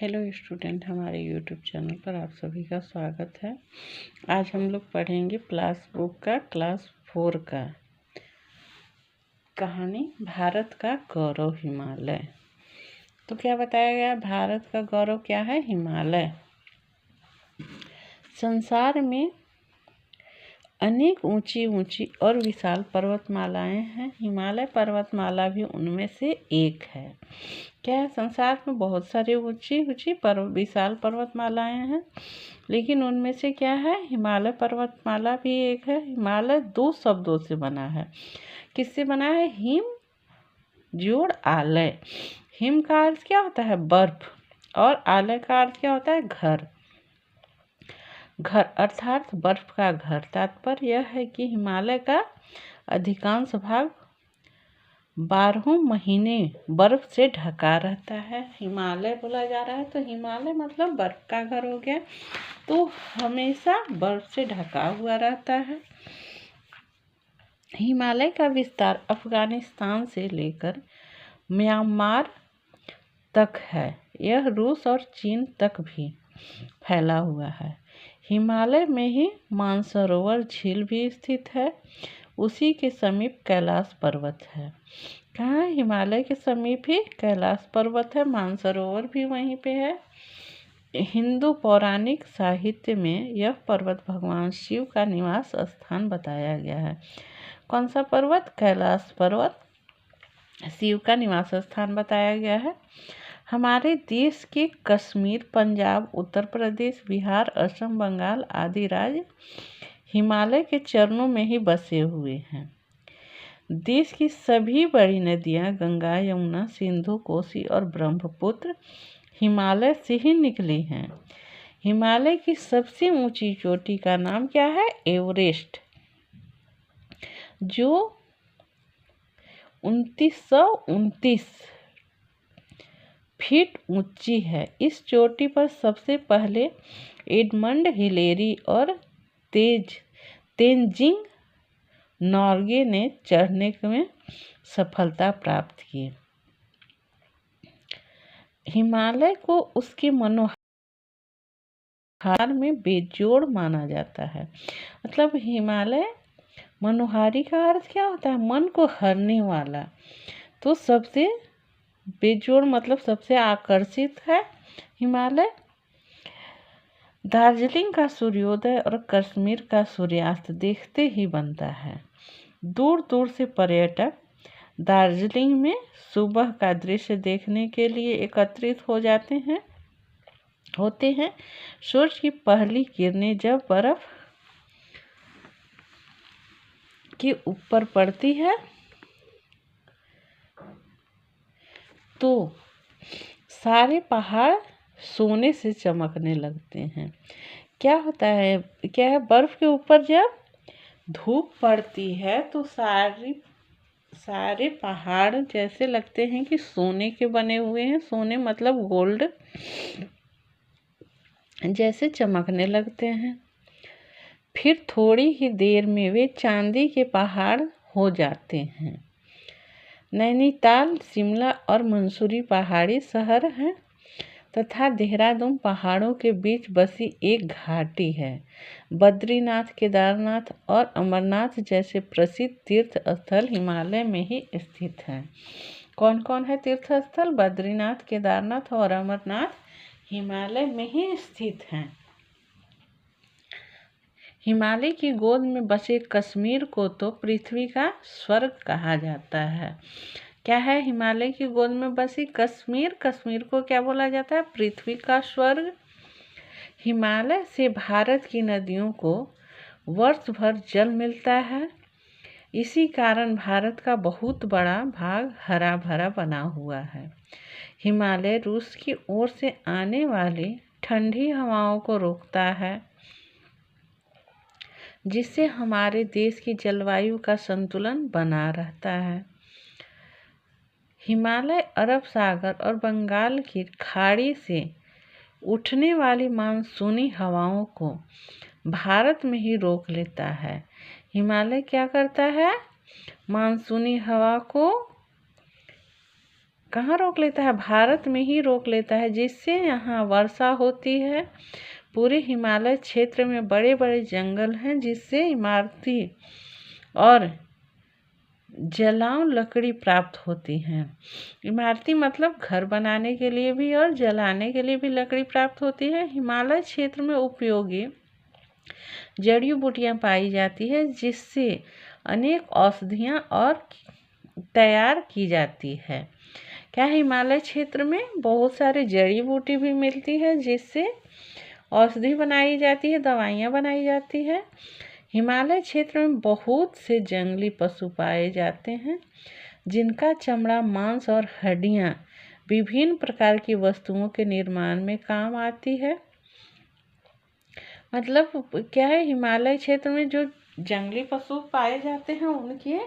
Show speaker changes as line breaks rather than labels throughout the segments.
Hello student, हमारे YouTube channel पर आप सभी का स्वागत है। आज हम लोग पढ़ेंगे क्लास बुक का क्लास 4 का कहानी भारत का गौरव हिमालय। तो क्या बताया गया? भारत का गौरव क्या है? हिमालय। संसार में अनेक ऊंची ऊंची और विशाल पर्वतमालाएं हैं। हिमालय पर्वतमाला भी उनमें से एक है। क्या है? संसार में बहुत सारी ऊंची ऊंची विशाल पर्वतमालाएं हैं, लेकिन उनमें से क्या है? हिमालय पर्वतमाला भी एक है। हिमालय 2 शब्दों से बना है। किससे बना है? हिम जोड़ आलय। हिम का अर्थ क्या होता है? बर्फ। और आलय का अर्थ क्या होता है? घर। घर अर्थात बर्फ का घर। तात्पर्य यह है कि हिमालय का अधिकांश भाग 12 महीने बर्फ से ढका रहता है। हिमालय बोला जा रहा है तो हिमालय मतलब बर्फ का घर हो गया, तो हमेशा बर्फ से ढका हुआ रहता है। हिमालय का विस्तार अफगानिस्तान से लेकर म्यांमार तक है। यह रूस और चीन तक भी फैला हुआ है। हिमालय में ही मानसरोवर झील भी स्थित है। उसी के समीप कैलाश पर्वत है। कहाँ है? हिमालय के समीप ही कैलाश पर्वत है। मानसरोवर भी वहीं पे है। हिंदू पौराणिक साहित्य में यह पर्वत भगवान शिव का निवास स्थान बताया गया है। कौन सा पर्वत? कैलाश पर्वत शिव का निवास स्थान बताया गया है। हमारे देश के कश्मीर, पंजाब, उत्तर प्रदेश, बिहार, असम, बंगाल आदि राज्य हिमालय के चरणों में ही बसे हुए हैं। देश की सभी बड़ी नदियां गंगा, यमुना, सिंधु, कोसी और ब्रह्मपुत्र हिमालय से ही निकली हैं। हिमालय की सबसे ऊंची चोटी का नाम क्या है? एवरेस्ट, जो 2929 फीट ऊंची है। इस चोटी पर सबसे पहले एडमंड हिलेरी और तेंजिंग नोर्गे ने चढ़ने में सफलता प्राप्त की। हिमालय को उसके मनोहार में बेजोड़ माना जाता है। मतलब हिमालय मनोहारी का अर्थ क्या होता है? मन को हरने वाला। तो सबसे बेजोड़ मतलब सबसे आकर्षित है हिमालय। दार्जिलिंग का सूर्योदय और कश्मीर का सूर्यास्त देखते ही बनता है। दूर दूर से पर्यटक दार्जिलिंग में सुबह का दृश्य देखने के लिए एकत्रित होते हैं। सूरज की पहली किरणें जब बर्फ के ऊपर पड़ती है तो सारे पहाड़ सोने से चमकने लगते हैं। क्या होता है? क्या है? बर्फ के ऊपर जब धूप पड़ती है तो सारे पहाड़ जैसे लगते हैं कि सोने के बने हुए हैं। सोने मतलब गोल्ड जैसे चमकने लगते हैं। फिर थोड़ी ही देर में वे चांदी के पहाड़ हो जाते हैं। नैनीताल, शिमला और मंसूरी पहाड़ी शहर हैं तथा देहरादून पहाड़ों के बीच बसी एक घाटी है। बद्रीनाथ, केदारनाथ और अमरनाथ जैसे प्रसिद्ध तीर्थ स्थल हिमालय में ही स्थित हैं। कौन कौन है तीर्थ स्थल? बद्रीनाथ, केदारनाथ और अमरनाथ हिमालय में ही स्थित हैं। हिमालय की गोद में बसे कश्मीर को तो पृथ्वी का स्वर्ग कहा जाता है। क्या है? हिमालय की गोद में बसी कश्मीर। कश्मीर को क्या बोला जाता है? पृथ्वी का स्वर्ग। हिमालय से भारत की नदियों को वर्ष भर जल मिलता है। इसी कारण भारत का बहुत बड़ा भाग हरा भरा बना हुआ है। हिमालय रूस की ओर से आने वाली ठंडी हवाओं को रोकता है, जिससे हमारे देश की जलवायु का संतुलन बना रहता है। हिमालय अरब सागर और बंगाल की खाड़ी से उठने वाली मानसूनी हवाओं को भारत में ही रोक लेता है। हिमालय क्या करता है? मानसूनी हवा को कहाँ रोक लेता है? भारत में ही रोक लेता है, जिससे यहाँ वर्षा होती है। पूरे हिमालय क्षेत्र में बड़े बड़े जंगल हैं, जिससे इमारती और जलाऊ लकड़ी प्राप्त होती हैं। इमारती मतलब घर बनाने के लिए भी और जलाने के लिए भी लकड़ी प्राप्त होती है। हिमालय क्षेत्र में उपयोगी जड़ी बूटियाँ पाई जाती है, जिससे अनेक औषधियाँ और तैयार की जाती है। क्या हिमालय क्षेत्र में बहुत सारे जड़ी बूटी भी मिलती है, जिससे औषधि बनाई जाती है, दवाइयाँ बनाई जाती है। हिमालय क्षेत्र में बहुत से जंगली पशु पाए जाते हैं, जिनका चमड़ा, मांस और हड्डियाँ विभिन्न प्रकार की वस्तुओं के निर्माण में काम आती है। मतलब क्या है, हिमालय क्षेत्र में जो जंगली पशु पाए जाते हैं, उनके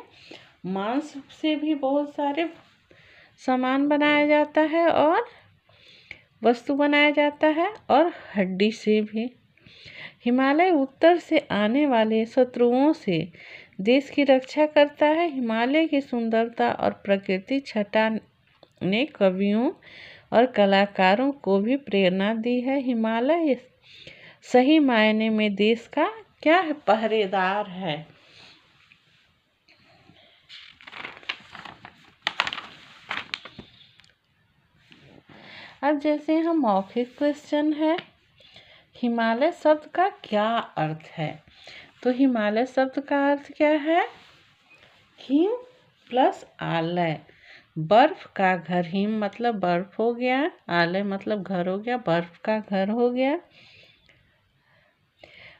मांस से भी बहुत सारे सामान बनाया जाता है और वस्तु बनाया जाता है, और हड्डी से भी। हिमालय उत्तर से आने वाले शत्रुओं से देश की रक्षा करता है। हिमालय की सुंदरता और प्रकृति छटा ने कवियों और कलाकारों को भी प्रेरणा दी है। हिमालय सही मायने में देश का क्या है? पहरेदार है। अब जैसे हम मौखिक क्वेश्चन है, हिमालय शब्द का क्या अर्थ है? तो हिमालय शब्द का अर्थ क्या है? हिम प्लस आलय, बर्फ का घर। हिम मतलब बर्फ हो गया, आलय मतलब घर हो गया, बर्फ का घर हो गया।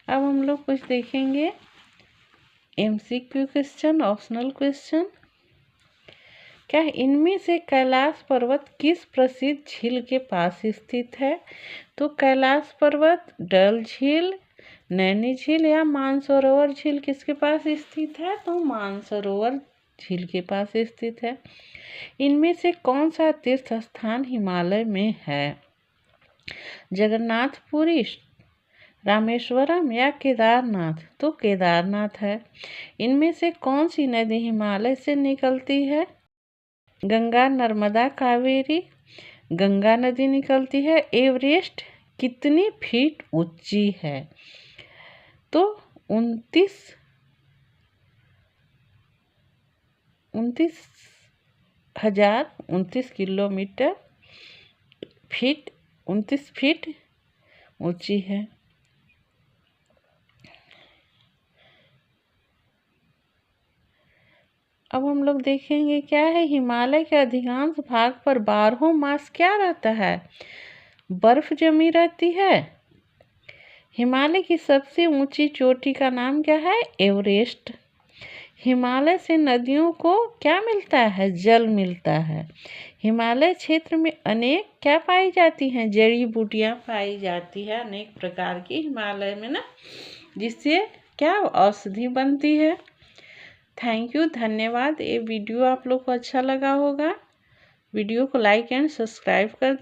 अब हम लोग कुछ देखेंगे MCQ क्वेश्चन, ऑप्शनल क्वेश्चन। क्या इनमें से कैलाश पर्वत किस प्रसिद्ध झील के पास स्थित है? तो कैलाश पर्वत डल झील, नैनी झील या मानसरोवर झील किसके पास स्थित है? तो मानसरोवर झील के पास स्थित है। इनमें से कौन सा तीर्थ स्थान हिमालय में है? जगन्नाथपुरी, रामेश्वरम या केदारनाथ? तो केदारनाथ है। इनमें से कौन सी नदी हिमालय से निकलती है? गंगा, नर्मदा, कावेरी। गंगा नदी निकलती है। एवरेस्ट कितनी फीट ऊंची है? तो 29 किलोमीटर फीट, 29 फीट ऊंची है। अब हम लोग देखेंगे क्या है, हिमालय के अधिकांश भाग पर 12 मास क्या रहता है? बर्फ जमी रहती है। हिमालय की सबसे ऊंची चोटी का नाम क्या है? एवरेस्ट। हिमालय से नदियों को क्या मिलता है? जल मिलता है। हिमालय क्षेत्र में अनेक क्या पाई जाती हैं? जड़ी बूटियां पाई जाती है अनेक प्रकार की हिमालय में ना, जिससे क्या औषधि बनती है। थैंक यू, धन्यवाद। ये वीडियो आप लोग को अच्छा लगा होगा। वीडियो को लाइक एंड सब्सक्राइब कर